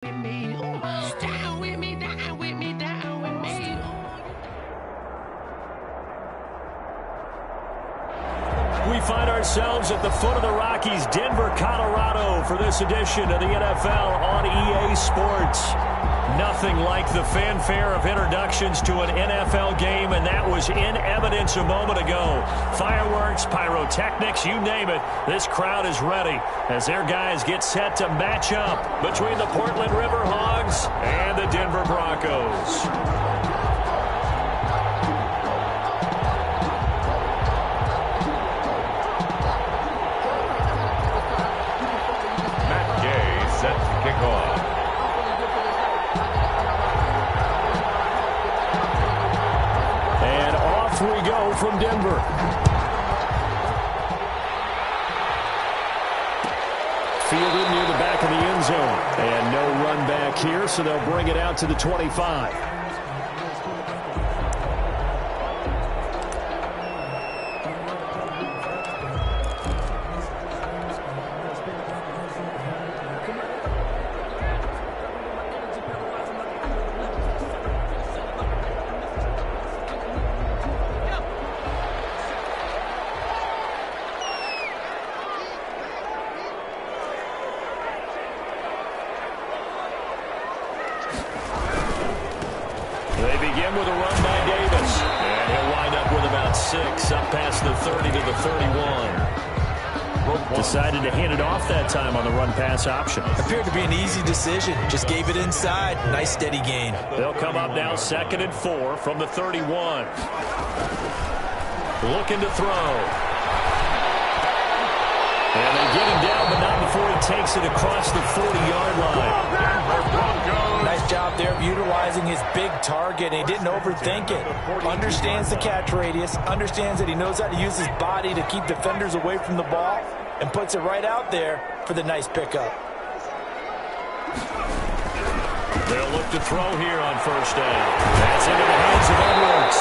with me. Ooh, down with me, down with me, down with me. We find ourselves at the foot of the Rockies, Denver, Colorado, for this edition of the NFL on EA Sports. Nothing like the fanfare of introductions to an NFL game, and that was in evidence a moment ago. Fireworks, pyrotechnics, you name it. This crowd is ready as their guys get set to match up between the Portland River Hogs and the Denver Broncos. Set to kick off. And off we go from Denver. Fielded near the back of the end zone. And no run back here, so they'll bring it out to the 25. They begin with a run by Davis. And he'll wind up with about 6, up past the 30 to the 31. Decided to hand it off that time on the run-pass option. Appeared to be an easy decision. Just gave it inside. Nice steady gain. They'll come up now 2nd and 4 from the 31. Looking to throw. And they get him down, but not before he takes it across the 40-yard line. Nice job there of utilizing his big target. He didn't overthink it. Understands the catch radius. Understands that he knows how to use his body to keep defenders away from the ball. And puts it right out there for the nice pickup. They'll look to throw here on first down. That's into the hands of Edwards.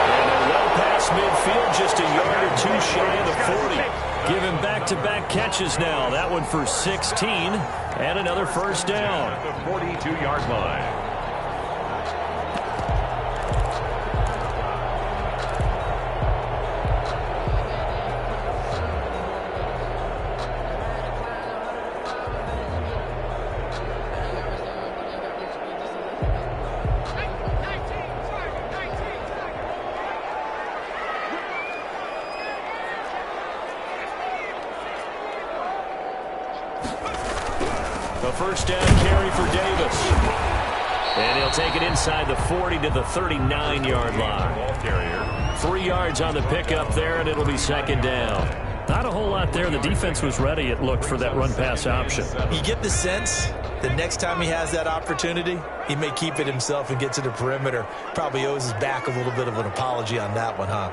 And they're well past midfield, just a yard or two shy of the 40. Give him back-to-back catches now. That one for 16 and another first down. The 42-yard line. A first down carry for Davis. And he'll take it inside the 40 to the 39-yard line. 3 yards on the pickup there, and it'll be 2nd down. Not a whole lot there. The defense was ready, it looked, for that run-pass option. You get the sense that next time he has that opportunity, he may keep it himself and get to the perimeter. Probably owes his back a little bit of an apology on that one, huh?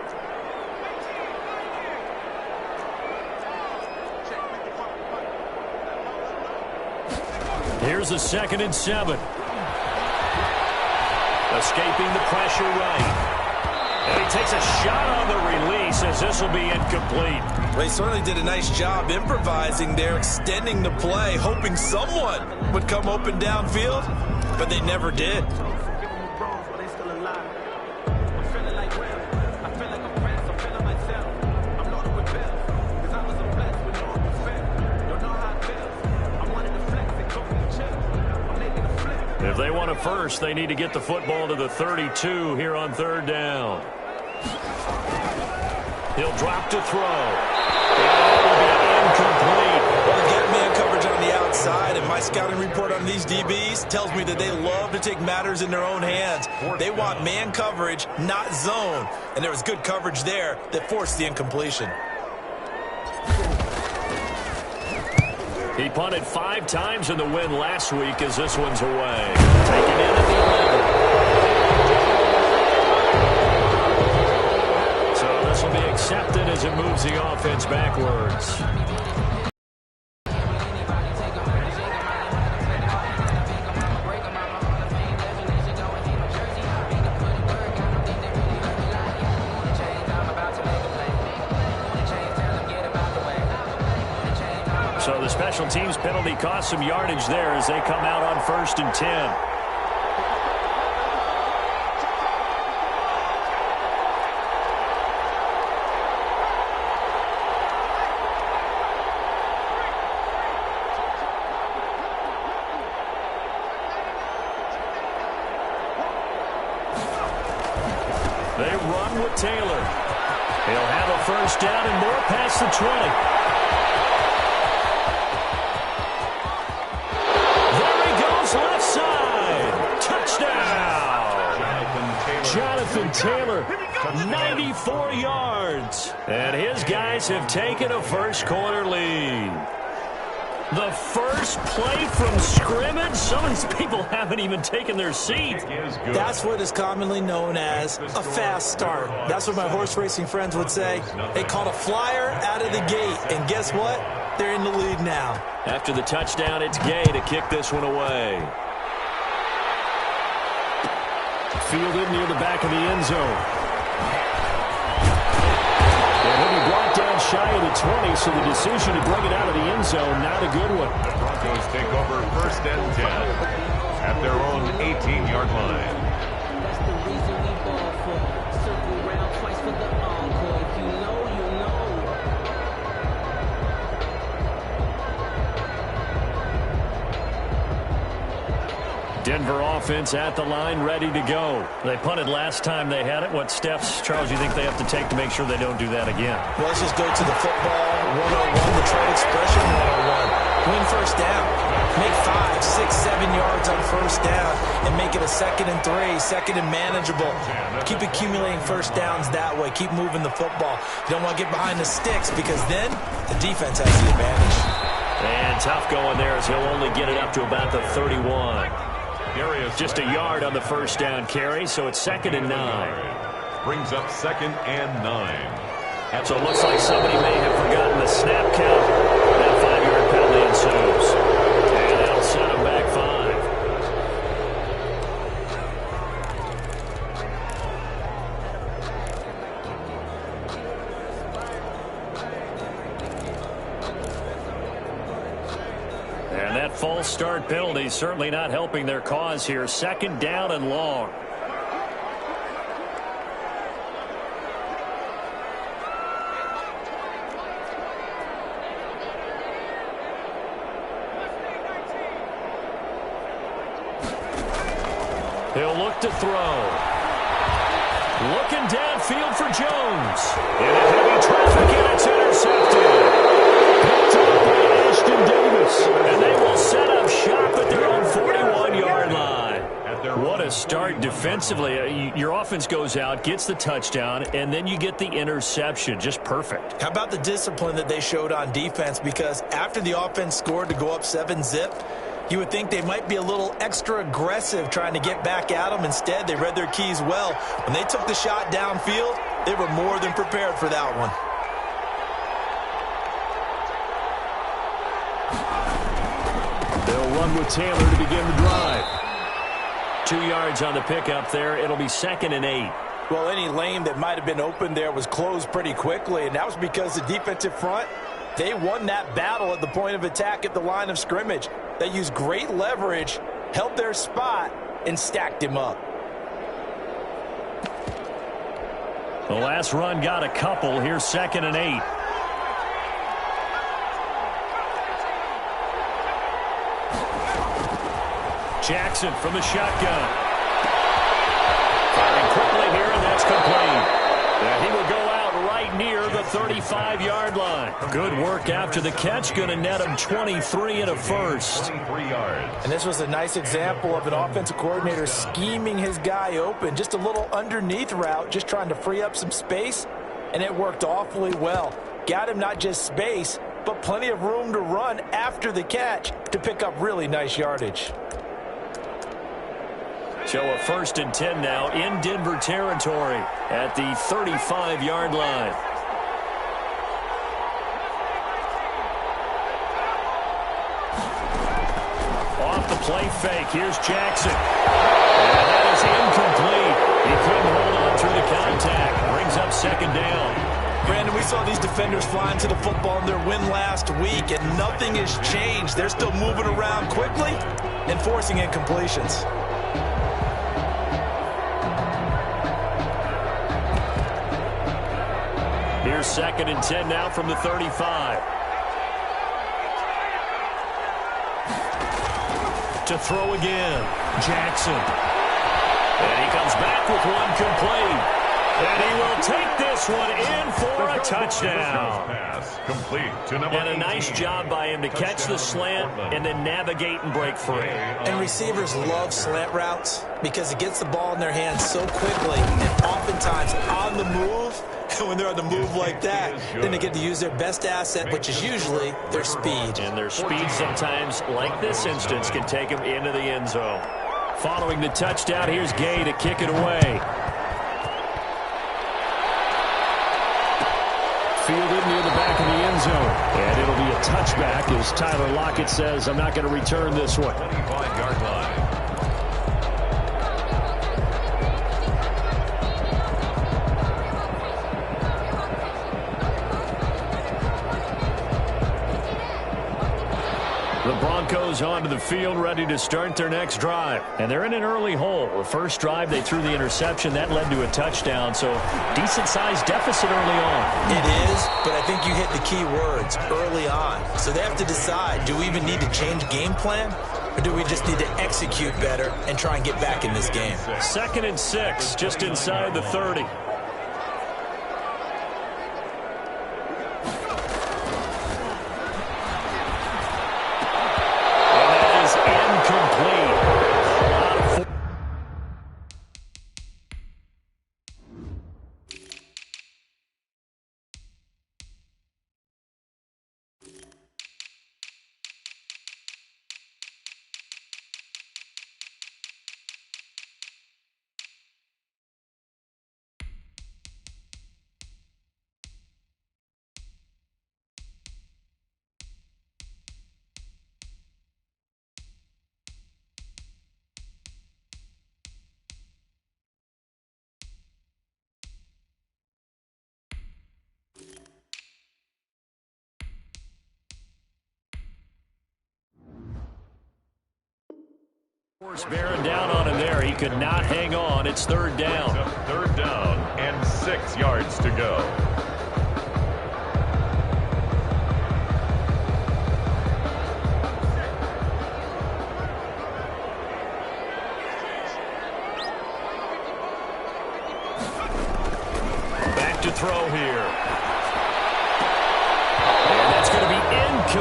Here's a 2nd and 7. Escaping the pressure right. And he takes a shot on the release as this will be incomplete. Well, he certainly did a nice job improvising there, extending the play, hoping someone would come open downfield, but they never did. If they want a first, they need to get the football to the 32 here on 3rd down. He'll drop to throw. And it will be incomplete. Well, get man coverage on the outside, and my scouting report on these DBs tells me that they love to take matters in their own hands. They want man coverage, not zone. And there was good coverage there that forced the incompletion. He punted 5 times in the win last week as this one's away. Taken in at the 11. So this will be accepted as it moves the offense backwards. So the special special teams penalty cost some yardage there as they come out on 1st and 10. They run with Taylor. He'll have a first down and more past the 20. There he goes, left side. Touchdown. Jonathan Taylor, 94 yards. And his guys have taken a first quarter lead. The first play from scrimmage. Some of these people haven't even taken their seat. That's what is commonly known as a fast start. That's what my horse racing friends would say. They caught a flyer out of the gate, and guess what? They're in the lead now. After the touchdown, it's Gay to kick this one away. Fielded near the back of the end zone. Shy of the 20, so the decision to bring it out of the end zone, not a good one. The Broncos take over 1st and 10 at their own 18-yard line. That's the reason we ball for. Circle round twice for the encore. If you know, you know. Denver offense at the line, ready to go. They punted last time they had it. What steps, Charles, you think they have to take to make sure they don't do that again? Well, let's just go to the football 101, the trade expression 101. Win first down. Make 5, 6, 7 yards on first down and make it a 2nd and 3, 2nd and manageable. Keep accumulating first downs that way. Keep moving the football. You don't want to get behind the sticks because then the defense has the advantage. And tough going there as he'll only get it up to about the 31. Just a yard on the first down carry, so it's 2nd and 9. Brings up 2nd and 9. So it looks like somebody may have forgotten the snap count. That 5-yard penalty ensues. And that'll set them back 5. And that false start penalty certainly not helping their cause here. 2nd down and long. He'll look to throw. Looking downfield for Jones. In a heavy traffic, and it's intercepted. Picked up by Ashton Davis. And they will set up shop at their own 41-yard line. What a start defensively. Your offense goes out, gets the touchdown, and then you get the interception. Just perfect. How about the discipline that they showed on defense? Because after the offense scored to go up 7-zip, you would think they might be a little extra aggressive trying to get back at them. Instead, they read their keys well. When they took the shot downfield, they were more than prepared for that one. They'll run with Taylor to begin the drive. 2 yards on the pickup there. It'll be 2nd and 8. Well, any lane that might have been open there was closed pretty quickly, and that was because the defensive front, they won that battle at the point of attack at the line of scrimmage. They used great leverage, held their spot, and stacked him up. The last run got a couple. Here's 2nd and 8. Jackson from the shotgun. Firing quickly here, and that's complete. And he will go out right near the 35-yard line. Good work after the catch. Going to net him 23 and a first. 23 yards. And this was a nice example of an offensive coordinator scheming his guy open. Just a little underneath route, just trying to free up some space, and it worked awfully well. Got him not just space, but plenty of room to run after the catch to pick up really nice yardage. So a 1st and 10 now in Denver territory at the 35-yard line. Off the play fake. Here's Jackson. And that is incomplete. He couldn't hold on through the contact. Brings up 2nd down. Brandon, we saw these defenders flying to the football in their win last week, and nothing has changed. They're still moving around quickly and forcing incompletions. Here's 2nd and 10 now from the 35. To throw again, Jackson. And he comes back with one complete. And he will take this one in for a touchdown. Pass complete to number And a 18. nice job by him to catch the slant and then navigate and break free. And receivers love slant routes because it gets the ball in their hands so quickly and oftentimes on the move. And when they're on the move like that, then they get to use their best asset, which is usually their speed. And their speed sometimes, like this instance, can take them into the end zone. Following the touchdown, here's Gay to kick it away. Fielded near the back of the end zone. And it'll be a touchback as Tyler Lockett says, I'm not going to return this one. 25-yard line. The Broncos onto the field, ready to start their next drive. And they're in an early hole. The first drive, they threw the interception. That led to a touchdown, so decent-sized deficit early on. It is, but I think you hit the key words, early on. So they have to decide, do we even need to change game plan? Or do we just need to execute better and try and get back in this game? 2nd and 6, just inside the 30. Bearing down on him there. He could not hang on. It's 3rd down. 3rd down and 6 yards to go. Back to throw here. And that's going to be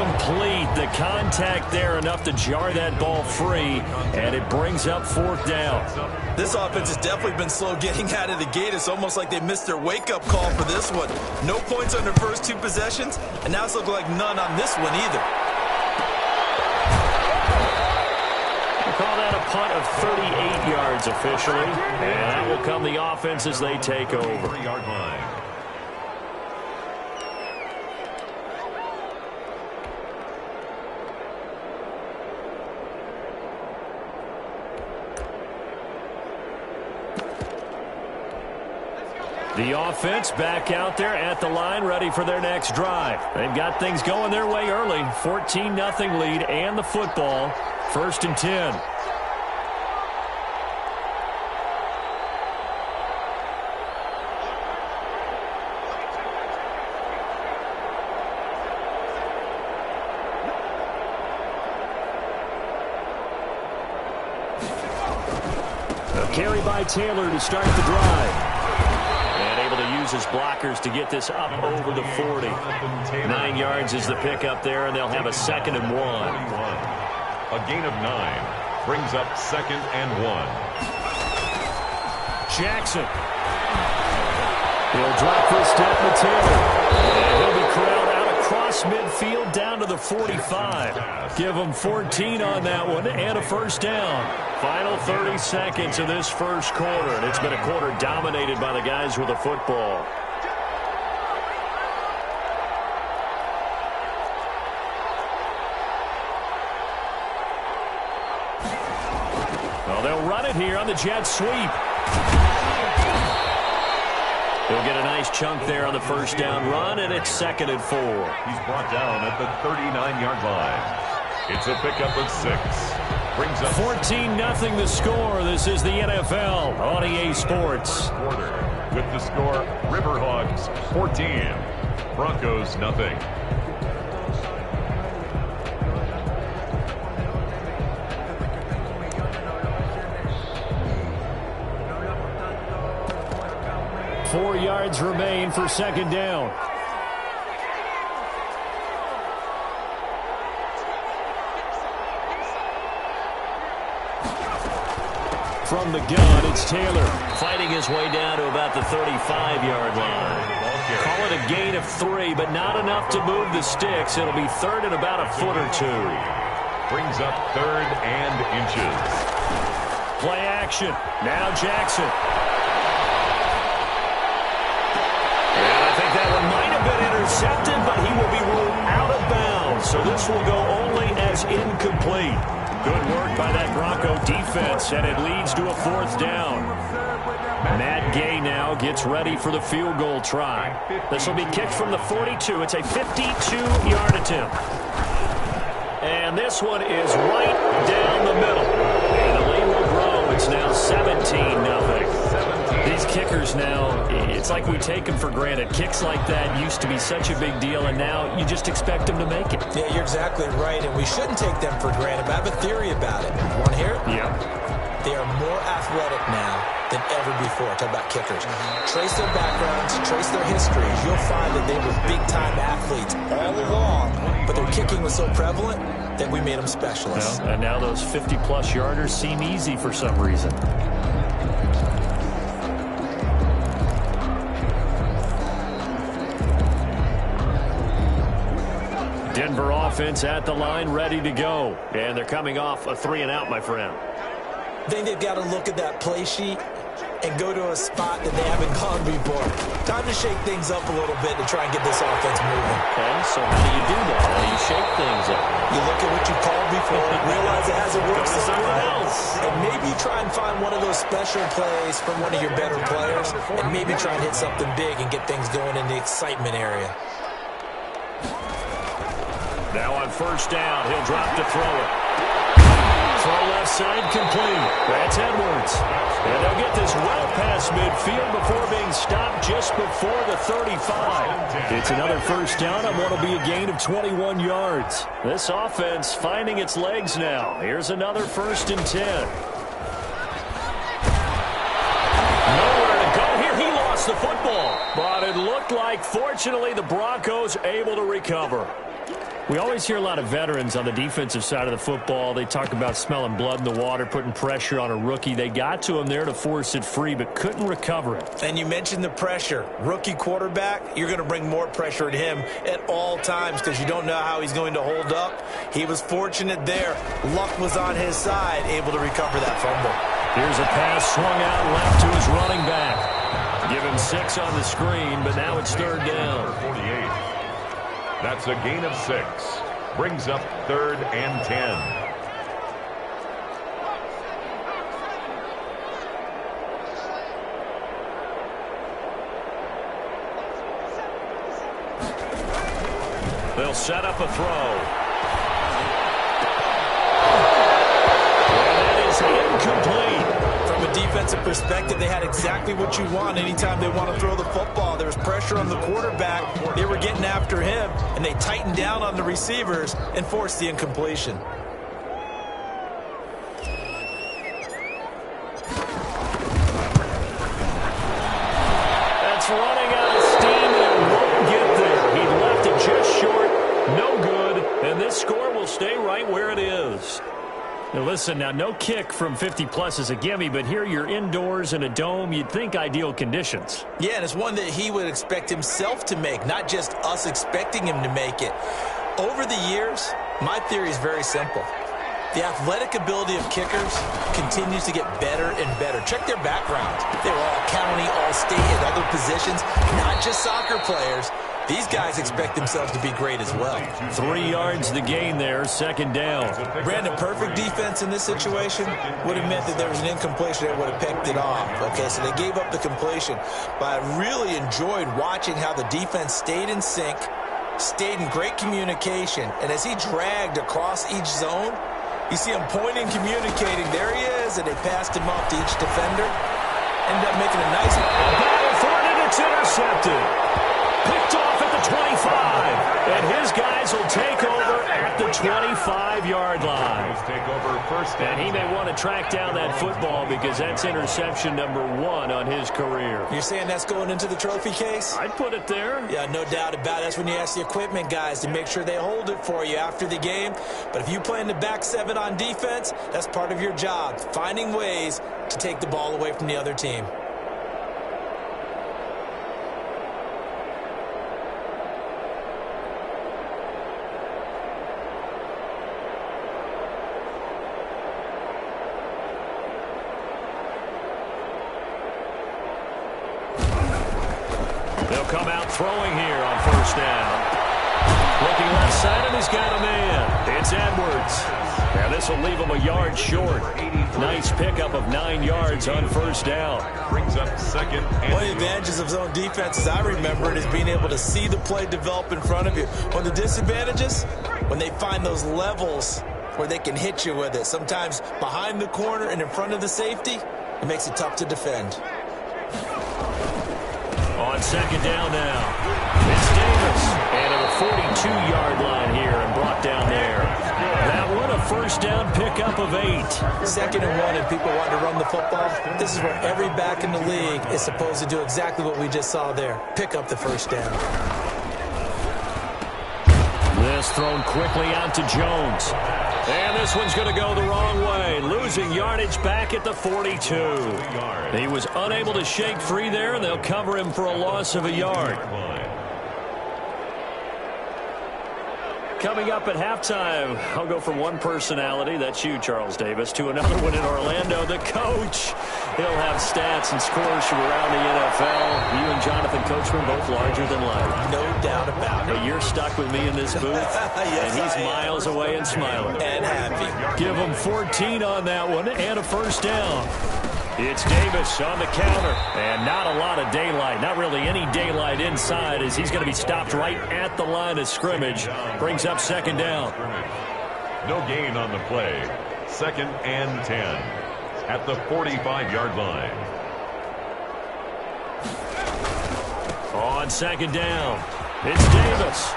incomplete. The contact there enough to jar that ball free, and it brings up 4th down. This offense has definitely been slow getting out of the gate. It's almost like they missed their wake-up call for this one. No points on their first 2 possessions, and now it's looking like none on this one either. We'll call that a punt of 38 yards officially, and that will come the offense as they take over. 3-yard line. The offense back out there at the line, ready for their next drive. They've got things going their way early. 14-0 lead and the football. 1st and 10. A carry by Taylor to start the drive. His blockers to get this up over the 40. 9 yards is the pickup there, and they'll have a 2nd and 1. A gain of 9 brings up 2nd and 1. Jackson. He'll drop this down to Taylor. And he'll be corralled out across midfield down to the 45. Give him 14 on that one and a 1st down. Final 30 seconds of this first quarter, and it's been a quarter dominated by the guys with the football. Well, they'll run it here on the jet sweep. He'll get a nice chunk there on the first down run, and it's 2nd and 4. He's brought down at the 39-yard line. It's a pickup of 6. Brings up 14-0 the score. This is the NFL on EA Sports. Quarter. With the score, Riverhawks 14, Broncos nothing. Four yards remain for 2nd down. From the gun, it's Taylor. Fighting his way down to about the 35-yard line. Call it a gain of 3, but not enough to move the sticks. It'll be 3rd and about a foot or 2. Brings up 3rd and inches. Play action. Now Jackson. And I think that one might have been intercepted, but he will be ruled out of bounds. So this will go only as incomplete. Good work by that Bronco defense, and it leads to a 4th down. Matt Gay now gets ready for the field goal try. This will be kicked from the 42. It's a 52-yard attempt. And this one is right down the middle. And the lead will grow. It's now 17-0. These kickers now, it's like we take them for granted. Kicks like that used to be such a big deal, and now you just expect them to make it. Yeah, you're exactly right, and we shouldn't take them for granted. But I have a theory about it. You want to hear it? Yeah. They are more athletic now than ever before. Talk about kickers. Trace their backgrounds, trace their histories. You'll find that they were big-time athletes all along, but their kicking was so prevalent that we made them specialists. Well, and now those 50-plus yarders seem easy for some reason. Denver offense at the line, ready to go. And they're coming off a 3-and-out, my friend. I think they've got to look at that play sheet and go to a spot that they haven't gone before. Time to shake things up a little bit to try and get this offense moving. Okay, so how do you do that? How do you shake things up? You look at what you called before, realize it hasn't worked somewhere else, and maybe try and find one of those special plays from one of your better players, and maybe try and hit something big and get things going in the excitement area. Now on first down, he'll drop to throw it. Throw left side complete. That's Edwards. And they'll get this well past midfield before being stopped just before the 35. It's another first down on what will be a gain of 21 yards. This offense finding its legs now. Here's another 1st and 10. Nowhere to go here. He lost the football. But it looked like, fortunately, the Broncos able to recover. We always hear a lot of veterans on the defensive side of the football. They talk about smelling blood in the water, putting pressure on a rookie. They got to him there to force it free, but couldn't recover it. And you mentioned the pressure. Rookie quarterback, you're going to bring more pressure at him at all times because you don't know how he's going to hold up. He was fortunate there. Luck was on his side, able to recover that fumble. Here's a pass swung out left to his running back. Give him 6 on the screen, but now it's 3rd down. 48. That's a gain of 6. Brings up 3rd and 10. They'll set up a throw. And that is incomplete. From a defensive perspective, they had exactly what you want anytime they want to throw the football. There was pressure on the quarterback. They were getting after him, and they tightened down on the receivers and forced the incompletion. That's running out of steam, and it won't get there. He left it just short. No good, and this score will stay right where it is. Now listen, now no kick from 50-plus is a gimme, but here you're indoors in a dome. You'd think ideal conditions. Yeah, and it's one that he would expect himself to make, not just us expecting him to make it. Over the years, my theory is very simple. The athletic ability of kickers continues to get better and better. Check their backgrounds. They were all county, all state, and other positions, not just soccer players. these guys expect themselves to be great as well. 3 yards the gain there, second down. Brandon, perfect defense in this situation would have meant that there was an incompletion that would have picked it off. Okay, so they gave up the completion. But I really enjoyed watching how the defense stayed in sync, stayed in great communication, and as he dragged across each zone, you see him pointing, communicating. There he is, and they passed him off to each defender. Ended up making a nice battle for it, and it's intercepted. Picked off at the 25, and his guys will take over at the 25-yard line. Take over first and he may want to track down that football because that's interception number 1 on his career. You're saying that's going into the trophy case? I'd put it there. Yeah, no doubt about it. That's when you ask the equipment guys to make sure they hold it for you after the game. But if you play in the back 7 on defense, that's part of your job, finding ways to take the ball away from the other team. They'll come out throwing here on first down. Looking left side, and he's got a man. It's Edwards. Now this will leave him a yard short. Nice pickup of 9 yards on first down. Brings up second. One of the advantages of zone defense, as I remember it, is being able to see the play develop in front of you. One of the disadvantages, when they find those levels where they can hit you with it, sometimes behind the corner and in front of the safety, it makes it tough to defend. On second down now, it's Davis. And at the 42-yard line here and brought down there. That one a first down pickup of 8. 2nd and 1 and people want to run the football. This is where every back in the league is supposed to do exactly what we just saw there. Pick up the first down. This thrown quickly out to Jones. And this one's going to go the wrong way. Losing yardage back at the 42. He was unable to shake free there, and they'll cover him for a loss of a yard. Coming up at halftime, I'll go from one personality, that's you, Charles Davis, to another one in Orlando, the coach. He'll have stats and scores from around the NFL. You and Jonathan Coachman both larger than life. No doubt about it. But you're stuck with me in this booth, Yes, and he's miles away and smiling. And happy. Give him 14 on that one and a first down. It's Davis on the counter, and not a lot of daylight, not really any daylight inside as he's going to be stopped right at the line of scrimmage. Brings up second down. No gain on the play. 2nd and 10 at the 45-yard line. On second down, it's Davis.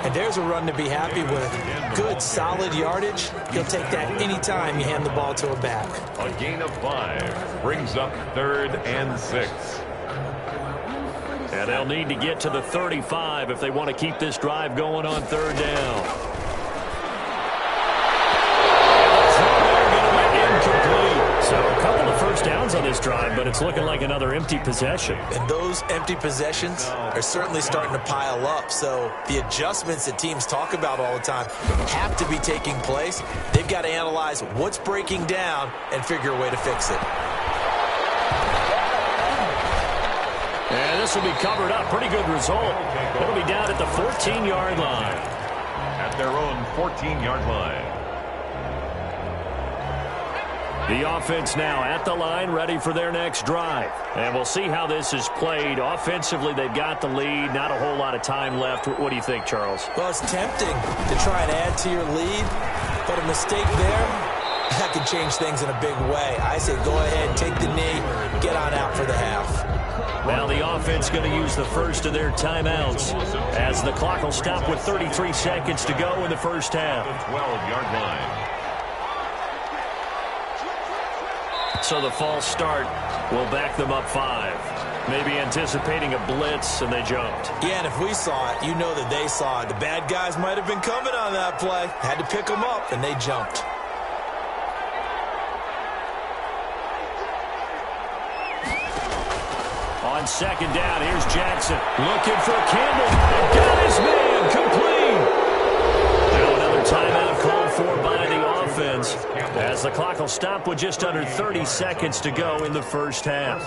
And there's a run to be happy with. Good, solid yardage. You'll take that anytime you hand the ball to a back. A gain of 5 brings up 3rd and 6. And they'll need to get to the 35 if they want to keep this drive going on 3rd down. So a couple of first downs on this drive, but it's looking like another empty possession. And those empty possessions are certainly starting to pile up. So the adjustments that teams talk about all the time have to be taking place. They've got to analyze what's breaking down and figure a way to fix it. And this will be covered up. Pretty good result. It'll be down at the 14-yard line. At their own 14-yard line. The offense now at the line, ready for their next drive. And we'll see how this is played. Offensively, they've got the lead. Not a whole lot of time left. What do you think, Charles? Well, it's tempting to try and add to your lead, but a mistake there, that could change things in a big way. I say go ahead, take the knee, get on out for the half. Now the offense going to use the first of their timeouts as the clock will stop with 33 seconds to go in the first half. The 12-yard line. So the false start will back them up 5. Maybe anticipating a blitz, and they jumped. Yeah, and if we saw it, you know that they saw it. The bad guys might have been coming on that play. Had to pick them up, and they jumped. On second down, here's Jackson. Looking for Campbell. Got his man complete. Now another timeout called for by the offense. As the clock will stop with just under 30 seconds to go in the first half.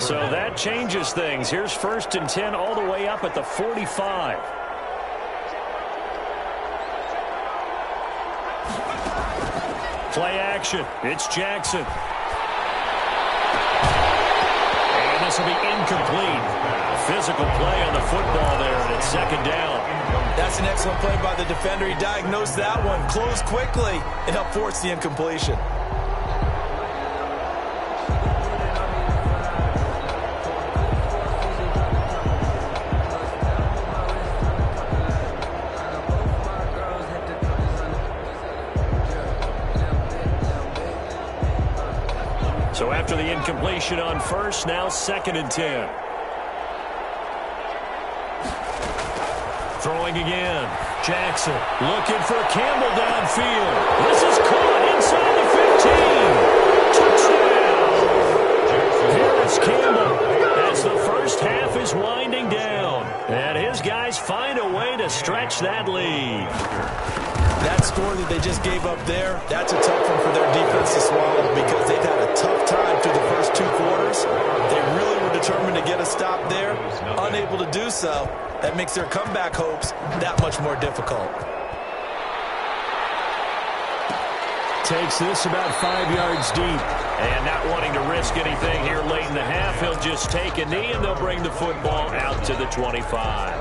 So that changes things. Here's 1st and 10 all the way up at the 45. Play action. It's Jackson. And this will be incomplete. Physical play on the football there, and it's 2nd down. That's an excellent play by the defender. He diagnosed that one, closed quickly, and helped force the incompletion. So after the incompletion on 1st, now 2nd and 10. Throwing again. Jackson looking for Campbell downfield. This is caught inside the 15. Touchdown. Here is Campbell as the first half is winding down. And his guys find a way to stretch that lead. That score that they just gave up there, that's a tough one for their defense to swallow because they've had a tough time through the first 2 quarters. They really were determined to get a stop there, unable to do so. That makes their comeback hopes that much more difficult. Takes this about 5 yards deep. And not wanting to risk anything here late in the half, he'll just take a knee and they'll bring the football out to the 25.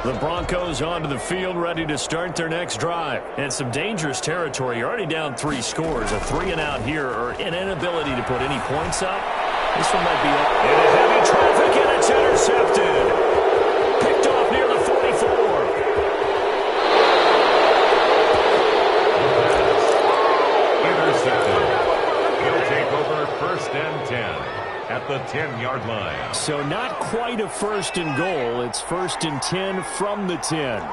The Broncos onto the field, ready to start their next drive. And some dangerous territory. You're already down 3 scores. A 3-and-out here, or an inability to put any points up. This one might be in a heavy traffic, and it's intercepted. Picked off near the 44. Intercepted. He'll take over 1st and 10. At the 10-yard line. So not quite a 1st and goal. It's 1st and 10 from the 10.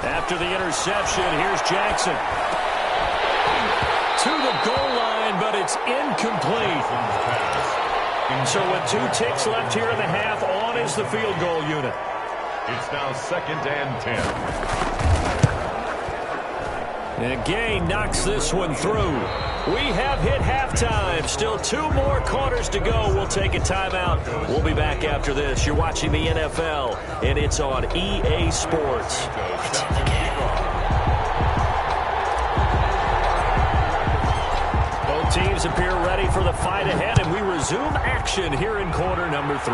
After the interception, here's Jackson. To the goal line, but it's incomplete. So with 2 ticks left here in the half, on is the field goal unit. It's now 2nd and 10. And Gay knocks this one through. We have hit halftime. Still 2 more quarters to go. We'll take a timeout. We'll be back after this. You're watching the NFL, and it's on EA Sports. It's in the game. Both teams appear ready for the fight ahead, and we resume action here in quarter number 3.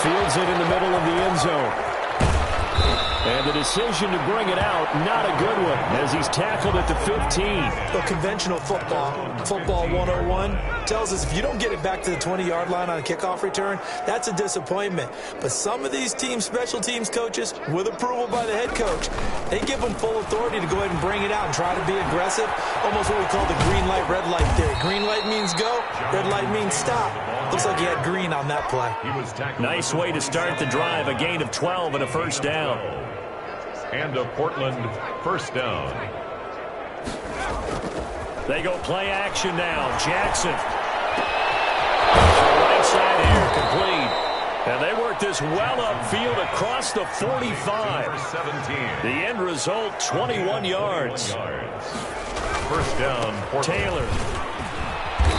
Fields it in the middle of the end zone. And the decision to bring it out, not a good one, as he's tackled at the 15. Well, conventional football 101, tells us if you don't get it back to the 20-yard line on a kickoff return, that's a disappointment. But some of these teams, special teams coaches, with approval by the head coach, they give them full authority to go ahead and bring it out and try to be aggressive. Almost what we call the green light, red light theory. Green light means go, red light means stop. Looks like he had green on that play. Nice way to start the drive, a gain of 12 and a 1st down. And a Portland 1st down. They go play action now. Jackson. Right side here, complete. And they work this well upfield across the 45. 17. The end result, 21 yards. 1st down, Portland. Taylor.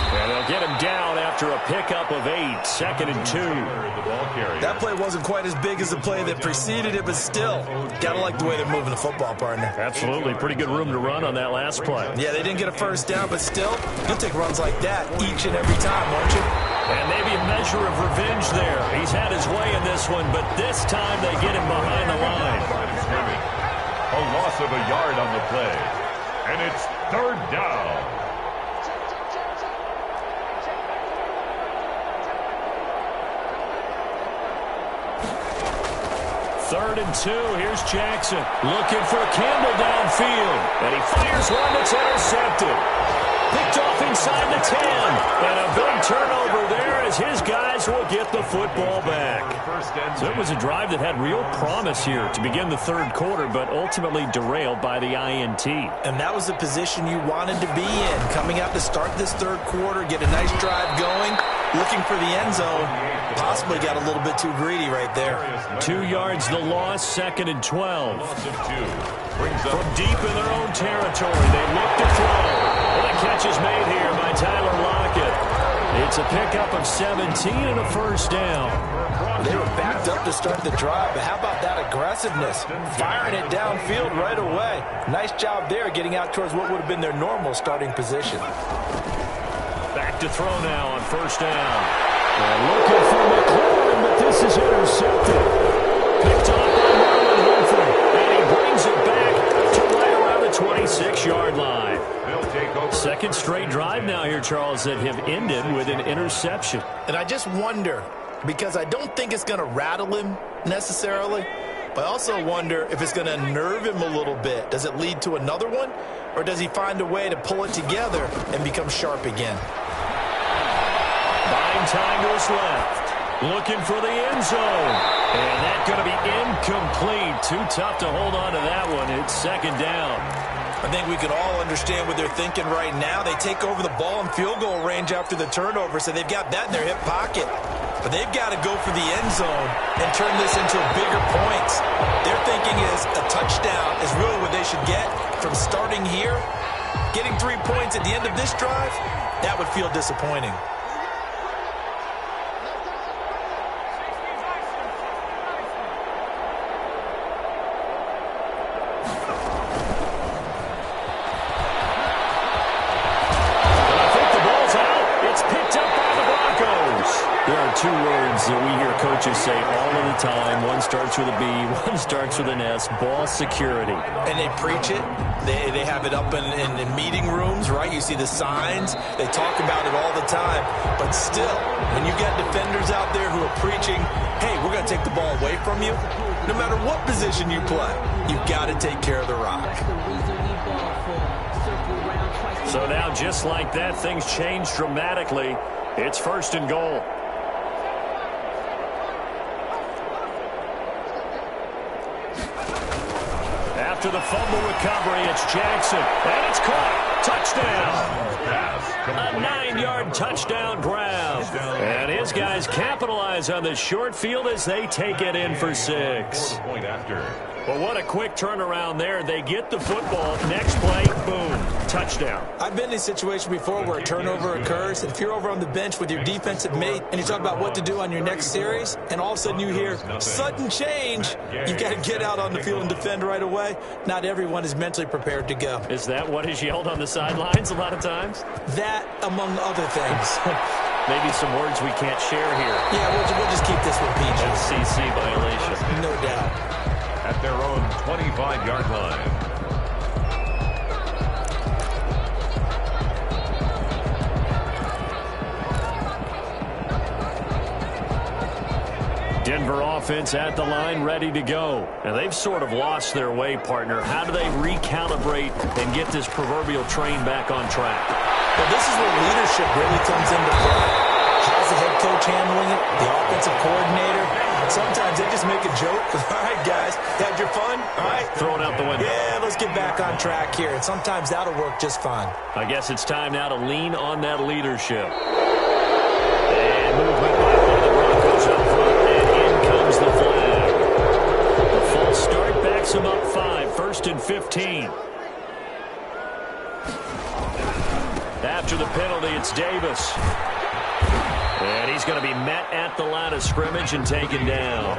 And they'll get him down after a pickup of 8. 2nd and 2. That play wasn't quite as big as the play that preceded it, but still, gotta like the way they're moving the football, partner. Absolutely. Pretty good room to run on that last play. Yeah, they didn't get a 1st down, but still, you'll take runs like that each and every time, won't you? And maybe a measure of revenge there. He's had his way in this one, but this time they get him behind the line. A loss of a yard on the play. And it's 3rd down. 3rd and 2. Here's Jackson looking for Campbell downfield. And he fires one that's intercepted. Picked off inside the 10. And a big turnover there as his guys will get the football back. So it was a drive that had real promise here to begin the 3rd quarter, but ultimately derailed by the INT. And that was the position you wanted to be in. Coming out to start this 3rd quarter, get a nice drive going. looking for the end zone. Possibly got a little bit too greedy right there. 2 yards the loss, 2nd and 12. From deep in their own territory, they look to throw. Well, the catch is made here by Tyler Lockett. It's a pickup of 17 and a first down. They were backed up to start the drive, but how about that aggressiveness? Firing it downfield right away. Nice job there getting out towards what would have been their normal starting position. Back to throw now on first down. And looking for McLaurin, but this is intercepted. Picked off by Marlon Humphrey, and he brings it back to right around the 26-yard line. Second straight drive now here, Charles, that have ended with an interception. And I just wonder, because I don't think it's going to rattle him necessarily, but I also wonder if it's going to nerve him a little bit. Does it lead to another one, or does he find a way to pull it together and become sharp again? Buying time to his left. Looking for the end zone. And that's going to be incomplete. Too tough to hold on to that one. It's second down. I think we could all understand what they're thinking right now. They take over the ball in field goal range after the turnover, so they've got that in their hip pocket. But they've got to go for the end zone and turn this into bigger points. Their thinking is a touchdown is really what they should get from starting here. Getting 3 points at the end of this drive, that would feel disappointing. Two words that we hear coaches say all of the time. One starts with a B, one starts with an S. Ball security. And they preach it. They have it up in meeting rooms, right? You see the signs. They talk about it all the time. But still, when you got defenders out there who are preaching, hey, we're going to take the ball away from you, no matter what position you play, you've got to take care of the rock. So now, just like that, things change dramatically. It's first and goal. After the fumble recovery, it's Jackson, and it's caught. Touchdown. A 9-yard touchdown grab. And his guys capitalize on the short field as they take it in for 6. Well, what a quick turnaround there. They get the football. Next play, boom, touchdown. I've been in a situation before where a turnover occurs, and if you're over on the bench with your defensive mate and you talk about what to do on your next series, and all of a sudden you hear sudden change, you've got to get out on the field and defend right away. Not everyone is mentally prepared to go. Is that what is yelled on the sidelines a lot of times? That, among other things. Maybe some words we can't share here. Yeah, we'll just keep this one PG. FCC violation. No doubt. At their own 25-yard line. Denver offense at the line, ready to go. And they've sort of lost their way, partner. How do they recalibrate and get this proverbial train back on track? Well, this is where leadership really comes into play. How's the head coach handling it? The offensive coordinator? Sometimes they just make a joke. All right, guys, had your fun? All right. Throw it out the window. Yeah, let's get back on track here. And sometimes that'll work just fine. I guess it's time now to lean on that leadership. And movement by the Broncos up front. And in comes the flag. The false start backs them up 5. 1st and 15. After the penalty, it's Davis. And he's going to be met at the line of scrimmage and taken down.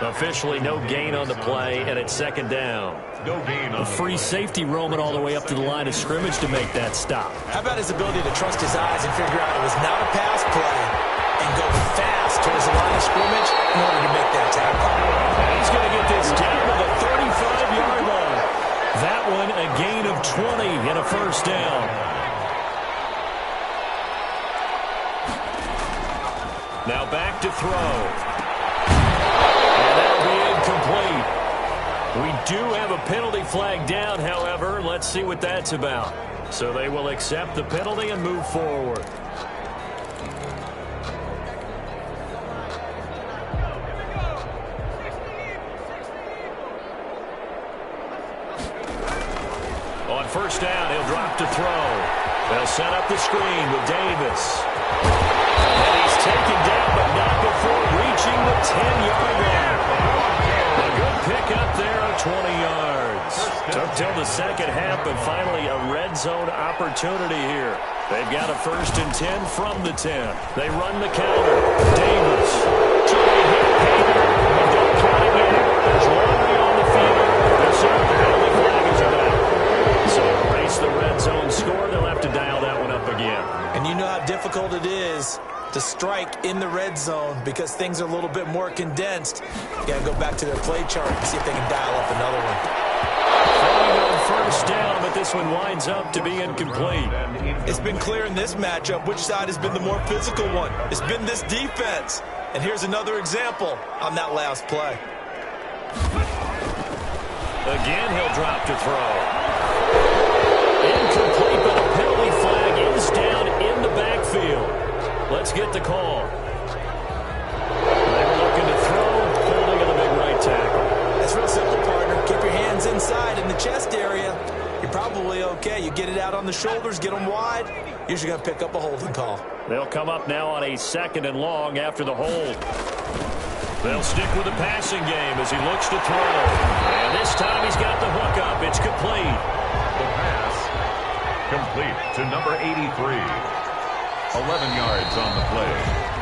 Officially no gain on the play, and it's second down. No gain on a free safety roaming all the way up to the line of scrimmage to make that stop. How about his ability to trust his eyes and figure out it was not a pass play and go fast towards the line of scrimmage in order to make that tackle? And he's going to get this down to the 35-yard line. That one a gain of 20 and a first down. Now back to throw. And that'll be incomplete. We do have a penalty flag down, however. Let's see what that's about. So they will accept the penalty and move forward. On first down, he'll drop to throw. They'll set up the screen with Davis. till the second half, but finally a red zone opportunity here. They've got a 1st and 10 from the 10. They run the counter. Davis. So they hit Hager. They don't count it yet. There's one way on the field. They'll serve the penalty flag as a back. So erase the red zone score. They'll have to dial that one up again. And you know how difficult it is to strike in the red zone because things are a little bit more condensed. You got to go back to their play chart and see if they can dial up another one. Throwing on 1st down, but this one winds up to be incomplete. It's been clear in this matchup which side has been the more physical one. It's been this defense. And here's another example on that last play. Again, he'll drop to throw. Incomplete, but a penalty flag is down in the backfield. Let's get the call. They were looking to throw, holding in the big right tackle. It's real simple, partner. Keep your hands inside in the chest area. You're probably okay. You get it out on the shoulders, get them wide. Usually going to pick up a holding call. They'll come up now on a 2nd and long after the hold. They'll stick with the passing game as he looks to throw. And this time he's got the hook up. It's complete. The pass complete to number 83. 11 yards on the play.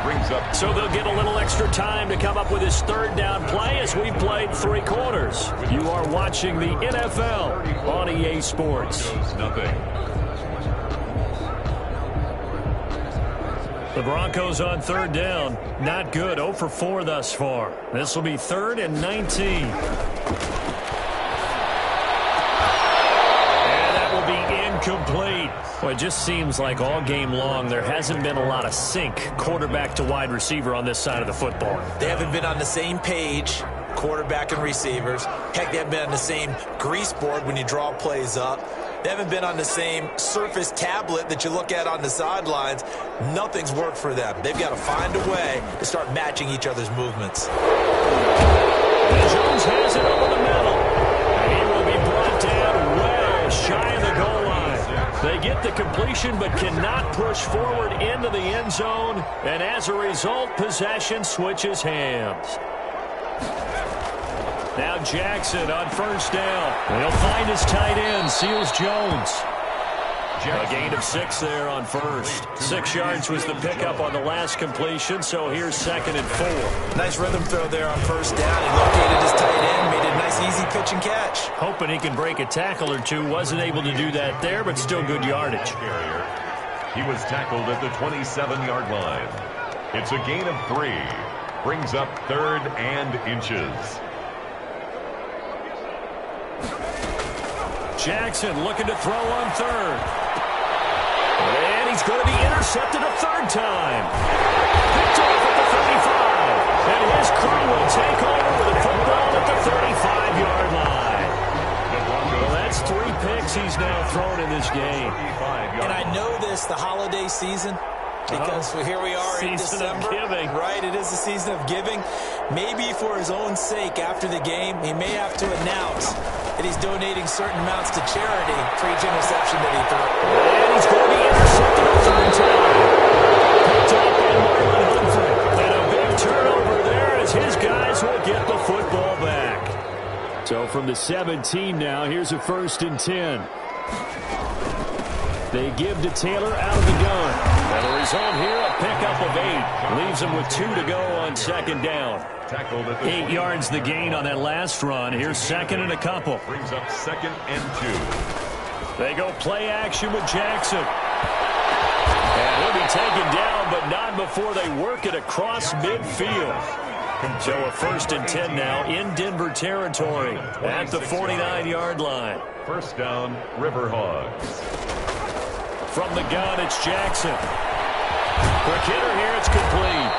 Brings up. So they'll get a little extra time to come up with his 3rd down play as we've played 3 quarters. You are watching the NFL on EA Sports. Nothing. The Broncos on 3rd down. Not good. 0 for 4 thus far. This will be 3rd and 19. Complete. Well, it just seems like all game long there hasn't been a lot of sync quarterback to wide receiver on this side of the football. They haven't been on the same page, quarterback and receivers. Heck, they haven't been on the same grease board when you draw plays up. They haven't been on the same Surface tablet that you look at on the sidelines. Nothing's worked for them. They've got to find a way to start matching each other's movements. And Jones has it over the middle. He will be brought down well shy of the goal line. They get the completion but cannot push forward into the end zone. And as a result, possession switches hands. Now Jackson on 1st down. He'll find his tight end, Seals Jones. A gain of 6 there on 1st. 6 yards was the pickup on the last completion, so here's 2nd and 4. Nice rhythm throw there on 1st down. He located his tight end, made a nice easy pitch and catch. Hoping he can break a tackle or two. Wasn't able to do that there, but still good yardage. He was tackled at the 27-yard line. It's a gain of 3. Brings up 3rd and inches. Jackson looking to throw on 3rd. And he's going to be intercepted a 3rd time. Picked off at the 35. And his crew will take over with a football at the 35-yard line. Well, that's 3 picks he's now thrown in this game. And I know this, the holiday season, because here we are in December. Season of giving. Right, it is the season of giving. Maybe for his own sake after the game, he may have to announce that he's donating certain amounts to charity for each interception that he threw. And he's going to be intercepted a 3rd time. Picked up by Marlon Humphrey. And a big turnover there as his guys will get the football back. So from the 17 now, here's a 1st and 10. They give to Taylor out of the gun. And the result here, a pickup of 8. Leaves him with 2 to go on 2nd down. 8 yards the gain on that last run. Here's 2nd and a couple. Brings up 2nd and 2. They go play action with Jackson. And he'll be taken down, but not before they work it across midfield. So a 1st and 10 now in Denver territory at the 49-yard line. 1st down, Riverhogs. From the gun, it's Jackson. Quick hitter here, it's complete.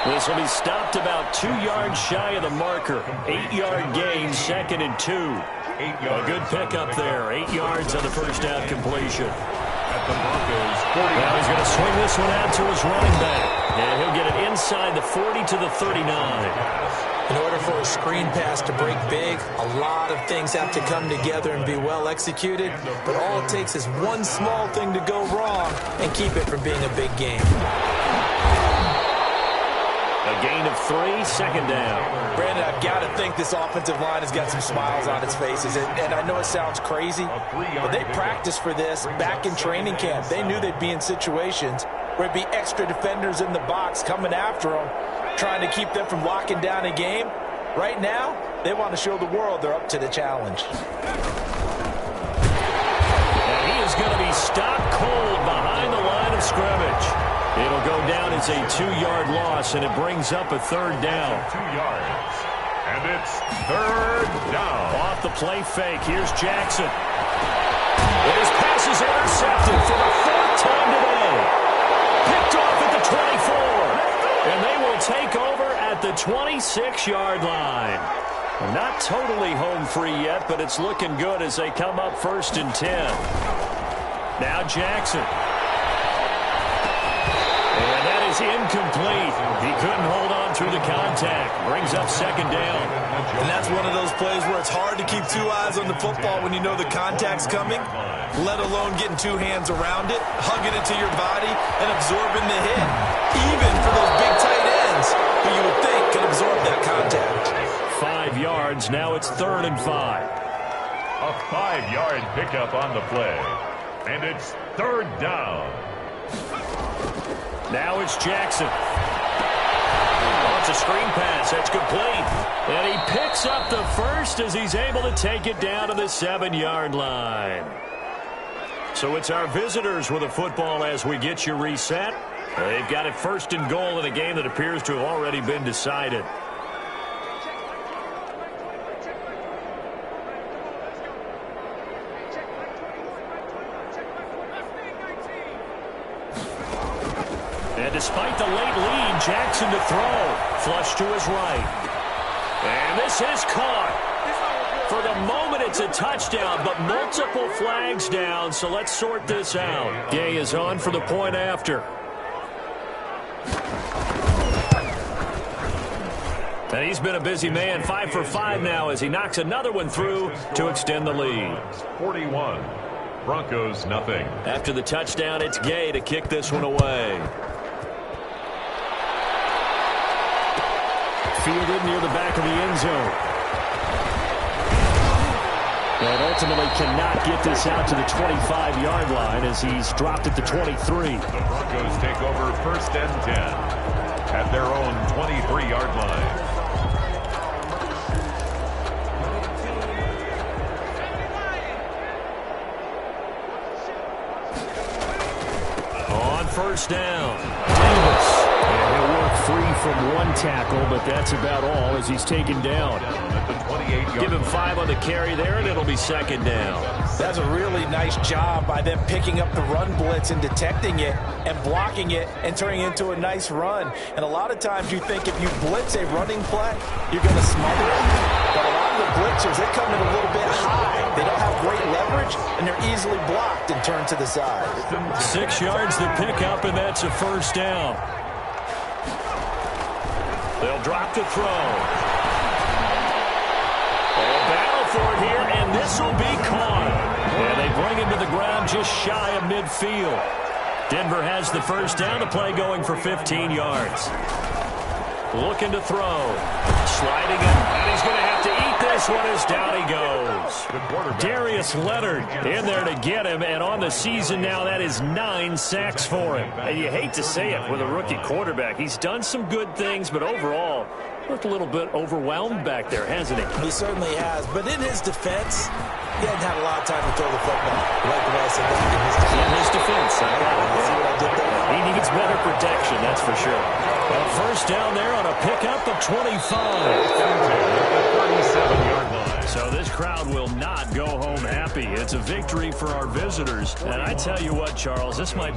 This will be stopped about 2 yards shy of the marker. 8-yard gain, 2nd and 2. A good pickup there. 8 yards on the 1st down completion. At the Broncos 40. Now he's going to swing this one out to his running back. And he'll get it inside the 40 to the 39. In order for a screen pass to break big, a lot of things have to come together and be well executed. But all it takes is one small thing to go wrong and keep it from being a big game. A gain of 3, second down. Brandon, I've got to think this offensive line has got some smiles on its faces. And I know it sounds crazy, but they practiced for this back in training camp. They knew they'd be in situations where it'd be extra defenders in the box coming after them, trying to keep them from locking down a game. Right now, they want to show the world they're up to the challenge. And he is going to be stopped cold behind the line of scrimmage. It'll go down as a 2-yard loss, and it brings up a third down. 2 yards. And it's third down. Off the play fake, here's Jackson. And his pass is intercepted for the 4th time today. Picked off at the 24. And they will take over at the 26-yard line. Not totally home free yet, but it's looking good as they come up 1st and 10. Now Jackson. And that is incomplete. He couldn't hold on through the contact. Brings up 2nd down. And that's one of those plays where it's hard to keep 2 eyes on the football when you know the contact's coming, let alone getting 2 hands around it, hugging it to your body, and absorbing the hit. Even for those big tight ends who you would think could absorb that contact. 5 yards. Now it's 3rd and 5. A 5-yard pickup on the play. And it's 3rd down. Now it's Jackson. It's a screen pass. That's complete. And he picks up the first as he's able to take it down to the 7-yard line. So it's our visitors with the football as we get you reset. They've got it 1st and goal in a game that appears to have already been decided. And despite the late lead, Jackson to throw. Flush to his right. And this is caught. For the moment, it's a touchdown, but multiple flags down, so let's sort this out. Gay is on for the point after. And he's been a busy man, 5 for 5 now as he knocks another one through to extend the lead. 41. Broncos, nothing. After the touchdown, it's Gay to kick this one away. Fielded near the back of the end zone. And ultimately cannot get this out to the 25-yard line as he's dropped at the 23. The Broncos take over 1st and 10 at their own 23-yard line. On 1st down, Davis. And he'll work free from 1 tackle, but that's about all as he's taken down. Give him 5 on the carry there, and it'll be 2nd down. That's a really nice job by them picking up the run blitz and detecting it and blocking it and turning it into a nice run. And a lot of times you think if you blitz a running play, you're going to smother it. But a lot of the blitzers, they come in a little bit high. They don't have great leverage, and they're easily blocked and turned to the side. 6 yards the pickup, and that's a 1st down. They'll drop to throw. Battle for it here, and this will be caught. And they bring him to the ground just shy of midfield. Denver has the 1st down, the play going for 15 yards. Looking to throw. Sliding it, and he's going to have to eat this one as down he goes. Darius Leonard in there to get him, and on the season now, that is 9 sacks for him. And you hate to say it with a rookie quarterback. He's done some good things, but overall, looked a little bit overwhelmed back there, hasn't he? He certainly has, but in his defense, he hasn't had a lot of time to throw the football. Like the way I said that, In his defense. See what I did there? He needs better protection, that's for sure. Well, 1st down there on a pickup of 25. 37-yard line. So this crowd will not go home happy. It's a victory for our visitors. And I tell you what, Charles, this might